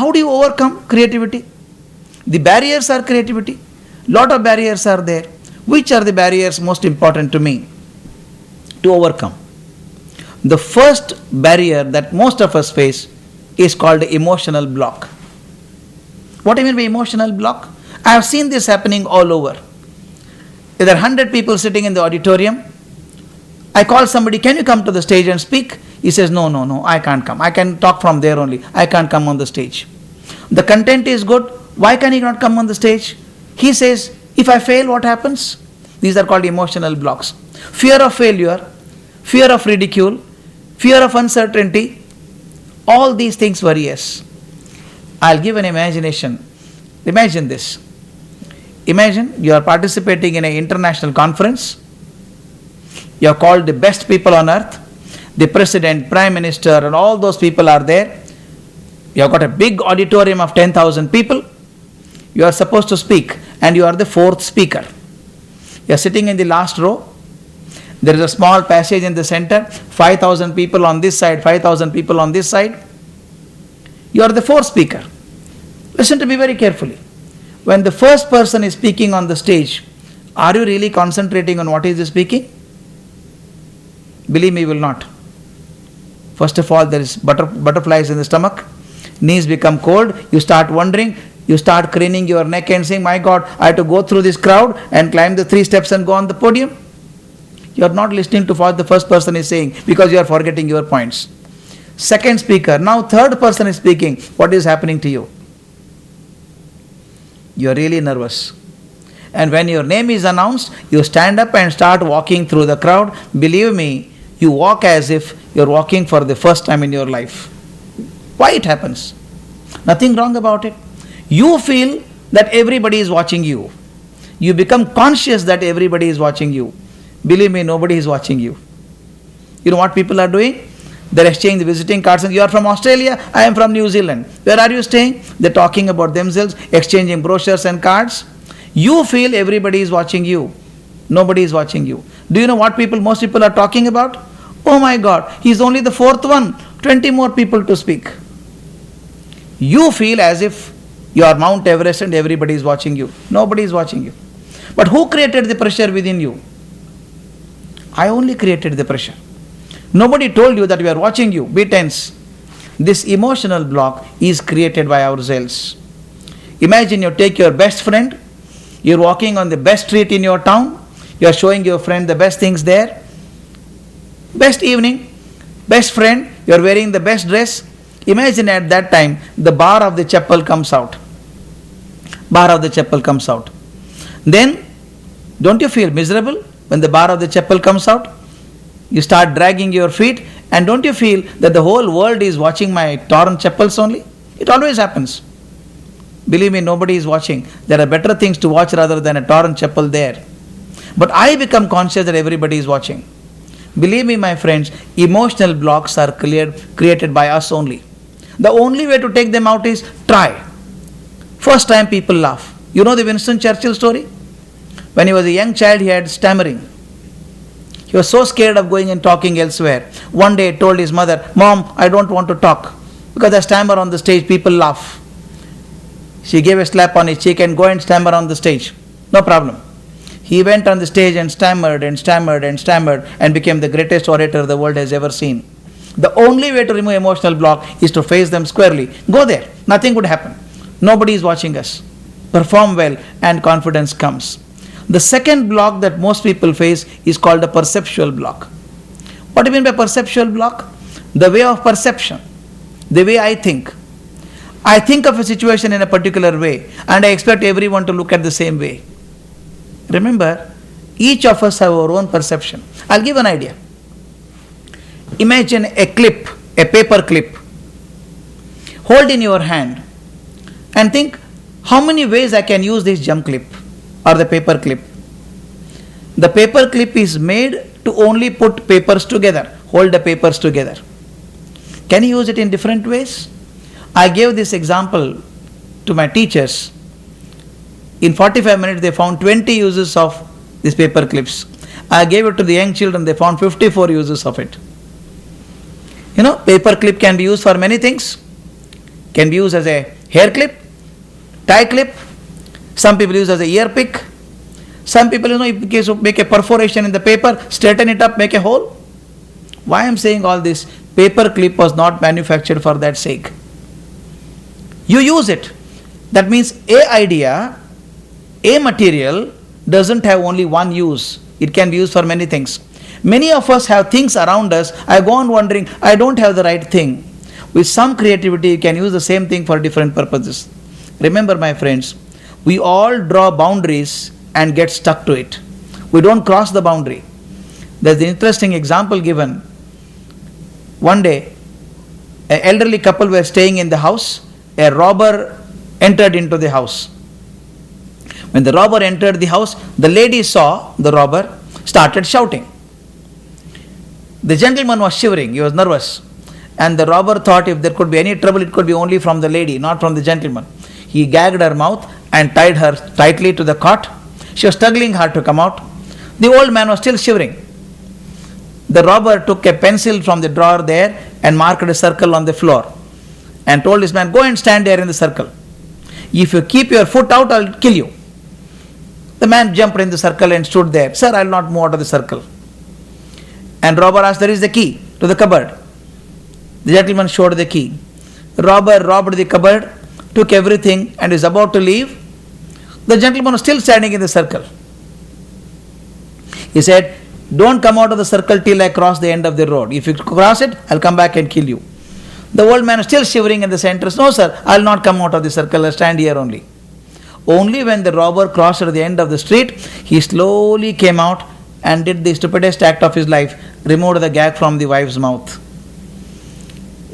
how do you overcome creativity? The barriers are creativity. Lot of barriers are there. Which are the barriers most important to me to overcome? The first barrier that most of us face is called emotional block. What do you mean by emotional block? I have seen this happening all over. If there are 100 people sitting in the auditorium, I call somebody, can you come to the stage and speak? He says, no, I can't come. I can talk from there only. I can't come on the stage. The content is good. Why can he not come on the stage? He says, if I fail, what happens? These are called emotional blocks. Fear of failure, fear of ridicule, fear of uncertainty, all these things worry us. I'll give an imagination. Imagine this. Imagine you are participating in an international conference. You are called the best people on earth. The president, prime minister, and all those people are there. You have got a big auditorium of 10,000 people. You are supposed to speak, and you are the fourth speaker. You are sitting in the last row. There is a small passage in the center. 5,000 people on this side, 5,000 people on this side. You are the fourth speaker. Listen to me very carefully. When the first person is speaking on the stage, are you really concentrating on what he is speaking? Believe me, you will not. First of all, there is butterflies in the stomach. Knees become cold. You start wondering. You start craning your neck and saying, my God, I have to go through this crowd and climb the 3 steps and go on the podium. You are not listening to what the first person is saying because you are forgetting your points. Second speaker, now third person is speaking. What is happening to you? You are really nervous. And when your name is announced, you stand up and start walking through the crowd. Believe me, you walk as if you are walking for the first time in your life. Why it happens? Nothing wrong about it. You feel that everybody is watching you. You become conscious that everybody is watching you. Believe me, nobody is watching you. You know what people are doing? They're exchanging the visiting cards. And you are from Australia, I am from New Zealand. Where are you staying? They're talking about themselves, exchanging brochures and cards. You feel everybody is watching you. Nobody is watching you. Do you know what most people are talking about? Oh my God, he's only the fourth one. 20 more people to speak. You feel as if you are Mount Everest and everybody is watching you. Nobody is watching you. But who created the pressure within you? I only created the pressure. Nobody told you that we are watching you. Be tense. This emotional block is created by ourselves. Imagine you take your best friend. You're walking on the best street in your town. You're showing your friend the best things there. Best evening. Best friend. You're wearing the best dress. Imagine at that time the bar of the chapel comes out. Bar of the chapel comes out. Then don't you feel miserable when the bar of the chapel comes out? You start dragging your feet, and don't you feel that the whole world is watching my torn chapels only? It always happens. Believe me, nobody is watching. There are better things to watch rather than a torn chapel there. But I become conscious that everybody is watching. Believe me, my friends, emotional blocks are created by us only. The only way to take them out is try. First time people laugh. You know the Winston Churchill story? When he was a young child, he had stammering. He was so scared of going and talking elsewhere. One day he told his mother, Mom, I don't want to talk. Because I stammer on the stage, people laugh. She gave a slap on his cheek and go and stammer on the stage. No problem. He went on the stage and stammered and stammered and stammered and became the greatest orator the world has ever seen. The only way to remove emotional block is to face them squarely. Go there. Nothing would happen. Nobody is watching us. Perform well and confidence comes. The second block that most people face is called a perceptual block. What do you mean by perceptual block? The way of perception. The way I think. I think of a situation in a particular way and I expect everyone to look at the same way. Remember, each of us have our own perception. I'll give an idea. Imagine a clip, a paper clip. Hold in your hand and think, how many ways I can use this jump clip or the paper clip. The paper clip is made to only put papers together, hold the papers together. Can you use it in different ways? I gave this example to my teachers. In 45 minutes they found 20 uses of these paper clips. I gave it to the young children, they found 54 uses of it. You know, paper clip can be used for many things. Can be used as a hair clip, tie clip. Some people use as a ear pick. Some people, in case of make a perforation in the paper, straighten it up, make a hole. Why I am saying all this? Paper clip was not manufactured for that sake. You use it. That means a idea, a material doesn't have only one use. It can be used for many things. Many of us have things around us. I go on wondering, I don't have the right thing. With some creativity, you can use the same thing for different purposes. Remember, my friends, we all draw boundaries and get stuck to it. We don't cross the boundary. There's an interesting example given. One day, an elderly couple were staying in the house. A robber entered into the house. When the robber entered the house, the lady saw the robber, started shouting. The gentleman was shivering, he was nervous. And the robber thought if there could be any trouble, it could be only from the lady, not from the gentleman. He gagged her mouth and tied her tightly to the cot. She was struggling hard to come out. The old man was still shivering. The robber took a pencil from the drawer there and marked a circle on the floor and told this man, go and stand there in the circle. If you keep your foot out, I'll kill you. The man jumped in the circle and stood there. Sir, I'll not move out of the circle. And robber asked, there is the key to the cupboard. The gentleman showed the key. The robber robbed the cupboard, took everything and is about to leave. The gentleman was still standing in the circle. He said, don't come out of the circle till I cross the end of the road. If you cross it, I'll come back and kill you. The old man is still shivering in the center. No, sir, I'll not come out of the circle. I'll stand here only. Only when the robber crossed at the end of the street, he slowly came out and did the stupidest act of his life, removed the gag from the wife's mouth.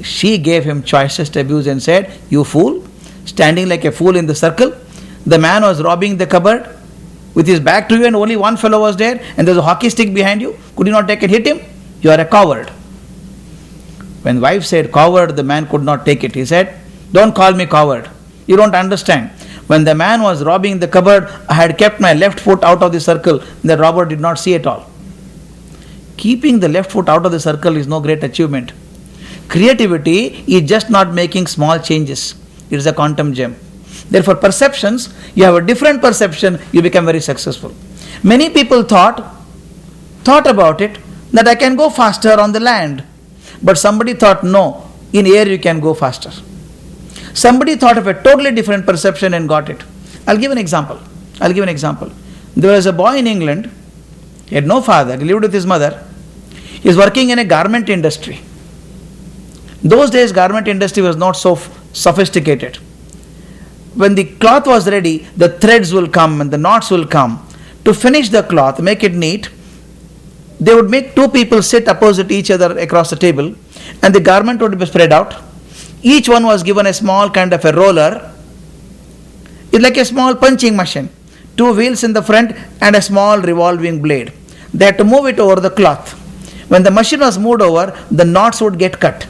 She gave him choicest abuse and said, you fool, standing like a fool in the circle. The man was robbing the cupboard with his back to you and only one fellow was there and there's a hockey stick behind you. Could you not take and hit him? You are a coward. When wife said coward, the man could not take it. He said, don't call me coward. You don't understand. When the man was robbing the cupboard, I had kept my left foot out of the circle. The robber did not see it all. Keeping the left foot out of the circle is no great achievement. Creativity is just not making small changes. It is a quantum gem. Therefore, perceptions, you have a different perception, you become very successful. Many people thought about it, that I can go faster on the land. But somebody thought, no, in air you can go faster. Somebody thought of a totally different perception and got it. I'll give an example. There was a boy in England, he had no father, he lived with his mother. He was working in a garment industry. Those days, garment industry was not so sophisticated. When the cloth was ready, the threads will come and the knots will come. To finish the cloth, make it neat, they would make two people sit opposite each other across the table and the garment would be spread out. Each one was given a small kind of a roller. It's like a small punching machine. Two wheels in the front and a small revolving blade. They had to move it over the cloth. When the machine was moved over, the knots would get cut.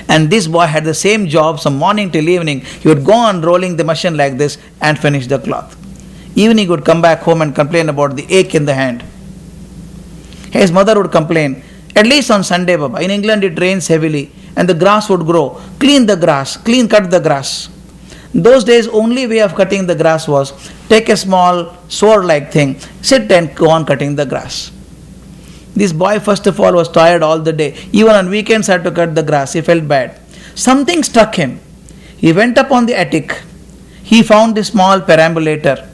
And this boy had the same job from morning till evening. He would go on rolling the machine like this and finish the cloth. Evening he would come back home and complain about the ache in the hand. His mother would complain, at least on Sunday, Baba. In England it rains heavily and the grass would grow. Cut the grass. Those days only way of cutting the grass was take a small sword-like thing, sit and go on cutting the grass. This boy first of all was tired all the day. Even on weekends had to cut the grass. He felt bad. Something struck him. He went up on the attic. He found a small perambulator.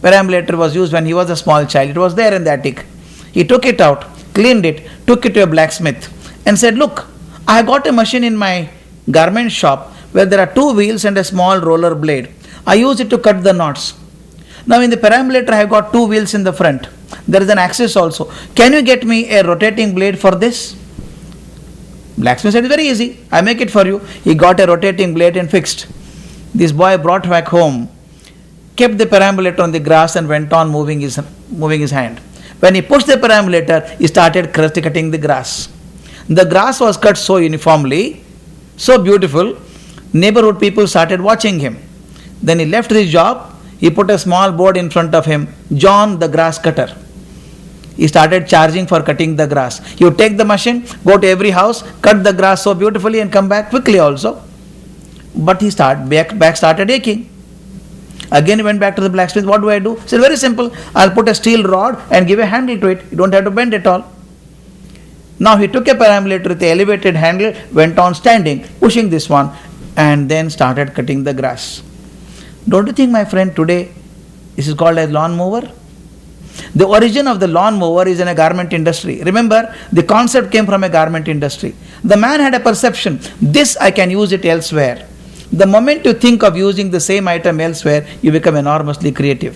Perambulator was used when he was a small child. It was there in the attic. He took it out, cleaned it, took it to a blacksmith and said, look, I got a machine in my garment shop where there are two wheels and a small roller blade. I use it to cut the knots. Now in the perambulator I have got two wheels in the front. There is an axis also. Can you get me a rotating blade for this? Blacksmith said, it's very easy. I make it for you. He got a rotating blade and fixed. This boy brought back home, kept the perambulator on the grass and went on moving his hand. When he pushed the perambulator, he started cutting the grass. The grass was cut so uniformly, so beautiful, neighborhood people started watching him. Then he left his job. He put a small board in front of him, John the grass cutter. He started charging for cutting the grass. He would take the machine, go to every house, cut the grass so beautifully and come back quickly also. But back started aching. Again he went back to the blacksmith. What do I do? He said, very simple. I'll put a steel rod and give a handle to it. You don't have to bend at all. Now he took a perambulator with the elevated handle, went on standing, pushing this one, and then started cutting the grass. Don't you think, my friend, today this is called as lawn mower? The origin of the lawn mower is in a garment industry. Remember, the concept came from a garment industry. The man had a perception, this I can use it elsewhere. The moment you think of using the same item elsewhere, you become enormously creative.